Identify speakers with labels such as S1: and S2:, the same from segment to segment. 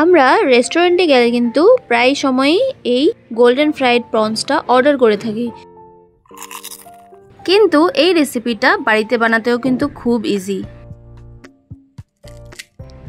S1: আমরা রেস্টুরেন্টে গেলে কিন্তু প্রায় সময়ই এই গোল্ডেন ফ্রাইড প্রনসটা অর্ডার করে থাকি, কিন্তু এই রেসিপিটা বাড়িতে বানাতেও কিন্তু খুব ইজি।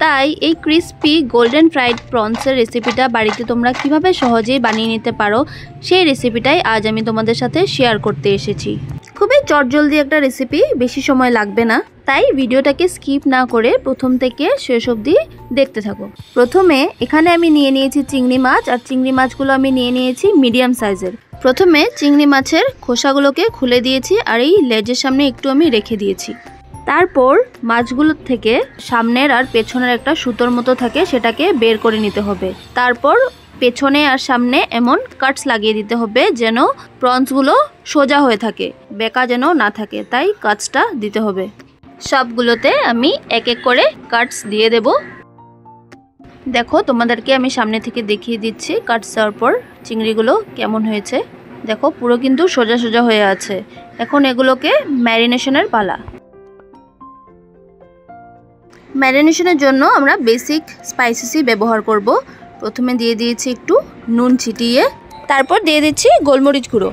S1: তাই এই ক্রিস্পি গোল্ডেন ফ্রাইড প্রনসের রেসিপিটা বাড়িতে তোমরা কিভাবে সহজেই বানিয়ে নিতে পারো সেই রেসিপিটাই আজ আমি তোমাদের সাথে শেয়ার করতে এসেছি। খুবই চটজলদি একটা রেসিপি, বেশি সময় লাগবে না, তাই ভিডিওটাকে স্কিপ না করে প্রথম থেকে শেষ অবধি দেখতে থাকো। প্রথমে এখানে আমি নিয়ে নিয়েছি চিংড়ি মাছ, আর চিংড়ি মাছগুলো আমি নিয়ে নিয়েছি মিডিয়াম সাইজের। প্রথমে চিংড়ি মাছের খোসাগুলোকে খুলে দিয়েছি আর এই লেজের সামনে একটু আমি রেখে দিয়েছি। তারপর মাছগুলোর থেকে সামনের আর পেছনের একটা সুতোর মতো থাকে, সেটাকে বের করে নিতে হবে। তারপর পেছনে আর সামনে এমন কাটস লাগিয়ে দিতে হবে যেন প্রনসগুলো সোজা হয়ে থাকে, বেঁকা যেন না থাকে, তাই কাটসটা দিতে হবে। সবগুলোতে আমি এক এক করে কাটস দিয়ে দেব। দেখো, তোমাদেরকে আমি সামনে থেকে দেখিয়ে দিচ্ছি কাটস দেওয়ার পর চিংড়িগুলো কেমন হয়েছে। দেখো, পুরো কিন্তু সোজা সোজা হয়ে আছে। এখন এগুলোকে ম্যারিনেশনের পালা। ম্যারিনেশনের জন্য আমরা বেসিক স্পাইসেসই ব্যবহার করব। প্রথমে দিয়ে দিয়েছি একটু নুন ছিটিয়ে, তারপর দিয়ে দিচ্ছি গোলমরিচ গুঁড়ো।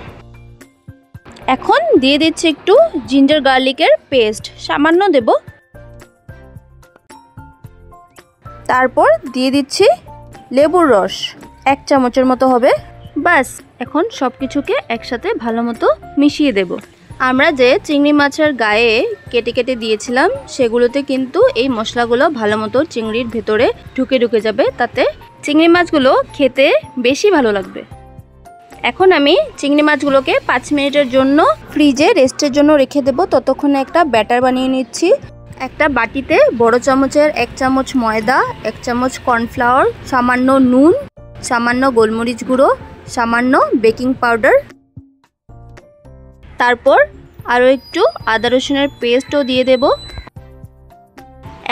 S1: এখন দিয়ে দিচ্ছি একটু জিঞ্জার গার্লিকের পেস্ট, সামান্য দেব। তারপর দিয়ে দিচ্ছি লেবুর রস, 1 চামচের মতো হবে। বাস, এখন সব কিছুকে একসাথে ভালো মতো মিশিয়ে দেব। আমরা যে চিংড়ি মাছের গায়ে কেটে কেটে দিয়েছিলাম সেগুলোতে কিন্তু এই মশলাগুলো ভালো মতো চিংড়ির ভেতরে ঢুকে যাবে, তাতে চিংড়ি মাছগুলো খেতে বেশি ভালো লাগবে। এখন আমি চিংড়ি মাছগুলোকে 5 মিনিটের জন্য ফ্রিজে রেস্টের জন্য রেখে দেব। ততক্ষণে একটা ব্যাটার বানিয়ে নিচ্ছি। একটা বাটিতে বড় চামচের 1 চামচ ময়দা, 1 চামচ কর্নফ্লাওয়ার, সামান্য নুন, সামান্য গোলমরিচ গুঁড়ো, সামান্য বেকিং পাউডার, তারপর আরও একটু আদা রসুনের পেস্টও দিয়ে দেব।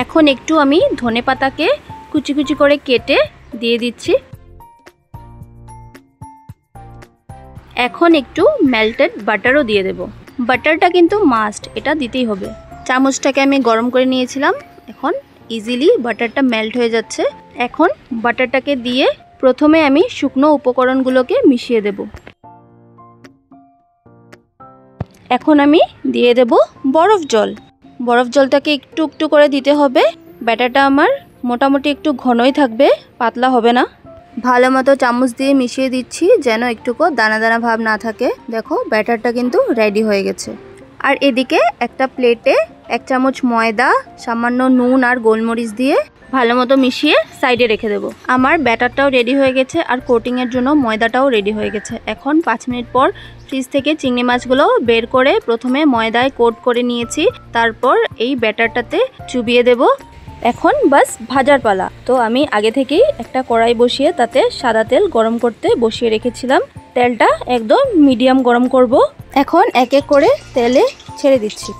S1: এখন একটু আমি ধনেপাতাকে কুচি কুচি করে কেটে দিয়ে দিচ্ছি। এখন একটু মেল্টেড বাটারও দিয়ে দেব। বাটারটা কিন্তু মাস্ট, এটা দিতেই হবে। চামচটাকে আমি গরম করে নিয়েছিলাম, এখন ইজিলি বাটারটা মেল্ট হয়ে যাচ্ছে। এখন বাটারটাকে দিয়ে প্রথমে আমি শুকনো উপকরণগুলোকে মিশিয়ে দেব। এখন আমি দিয়ে দেব বরফ জল। বরফ জলটাকে একটু একটু করে দিতে হবে। ব্যাটারটা আমার মোটামুটি একটু ঘনই থাকবে, পাতলা হবে না। ভালো মতো চামচ দিয়ে মিশিয়ে দিচ্ছি যেন একটুকু দানা দানা ভাব না থাকে। দেখো, ব্যাটারটা কিন্তু রেডি হয়ে গেছে। আর এদিকে একটা প্লেটে 1 চামচ ময়দা, সামান্য নুন আর গোলমরিচ দিয়ে ভালো মতো মিশিয়ে সাইডে রেখে দেব। আমার ব্যাটারটাও রেডি হয়ে গেছে আর কোটিংয়ের জন্য ময়দাটাও রেডি হয়ে গেছে। এখন 5 মিনিট পর ফ্রিজ থেকে চিংড়ি মাছগুলো বের করে প্রথমে ময়দায় কোট করে নিয়েছি, তারপর এই ব্যাটারটাতে চুবিয়ে দেব। এখন বাস ভাজার পালা। তো আমি আগে থেকেই একটা কড়াই বসিয়ে তাতে সাদা তেল গরম করতে বসিয়ে রেখেছিলাম। তেলটা একদম মিডিয়াম গরম করব। এখন এক এক করে তেলে ছেড়ে দিচ্ছি।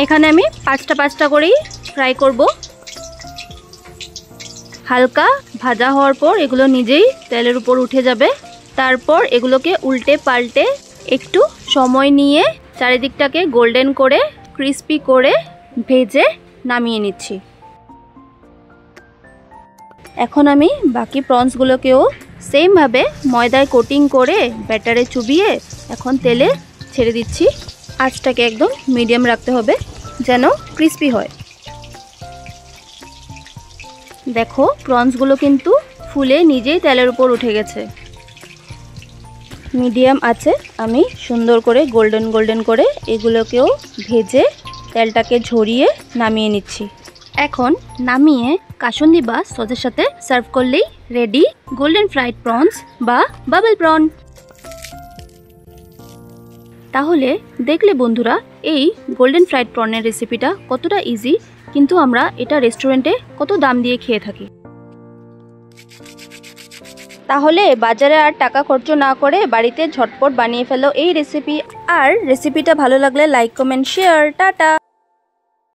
S1: এখানে আমি 5টা করেই ফ্রাই করব। হালকা ভাজা হওয়ার পর এগুলো নিজেই তেলের উপর উঠে যাবে। তারপর এগুলোকে উল্টে পাল্টে একটু সময় নিয়ে চারিদিকটাকে গোল্ডেন করে ক্রিস্পি করে ভেজে নামিয়ে নিচ্ছি। এখন আমি বাকি প্রনসগুলোকেও সেমভাবে ময়দায় কোটিং করে ব্যাটারে চুবিয়ে এখন তেলে ছেড়ে দিচ্ছি। আঁচটাকে একদম মিডিয়াম রাখতে হবে যেন ক্রিস্পি হয়। দেখো, প্রনসগুলো কিন্তু ফুলে নিজেই তেলের উপর উঠে গেছে। মিডিয়াম আছে আমি সুন্দর করে গোল্ডেন গোল্ডেন করে এগুলোকেও ভেজে তেলটাকে ঝরিয়ে নামিয়ে নিচ্ছি। এখন নামিয়ে কাসুন্দি বা সসের সাথে সার্ভ করলেই রেডি গোল্ডেন ফ্রাইড প্রনস বা বাবল প্রন। তাহলে দেখলে বন্ধুরা, এই গোল্ডেন ফ্রাইড প্রনের রেসিপিটা কতটা ইজি, কিন্তু আমরা এটা রেস্টুরেন্টে কত দাম দিয়ে খেয়ে থাকি। তাহলে বাজারে আর টাকা খরচ না করে বাড়িতে ঝটপট বানিয়ে ফেলো এই রেসিপি। আর রেসিপিটা ভালো লাগলে লাইক, কমেন্ট, শেয়ার। টাটা।